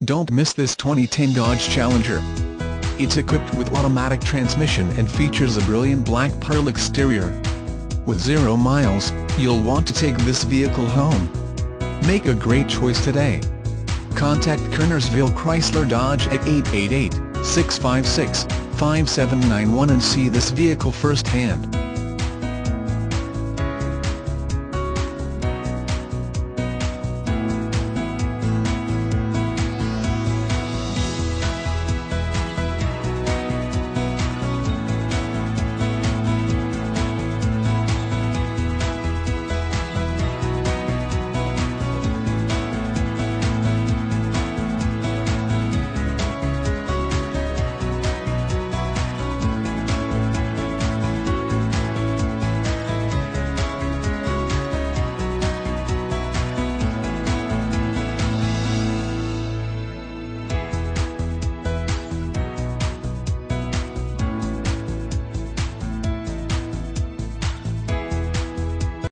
Don't miss this 2010 Dodge Challenger. It's equipped with automatic transmission and features a brilliant black pearl exterior. With 0 miles, you'll want to take this vehicle home. Make a great choice today. Contact Kernersville Chrysler Dodge at 888-656-5791 and see this vehicle firsthand.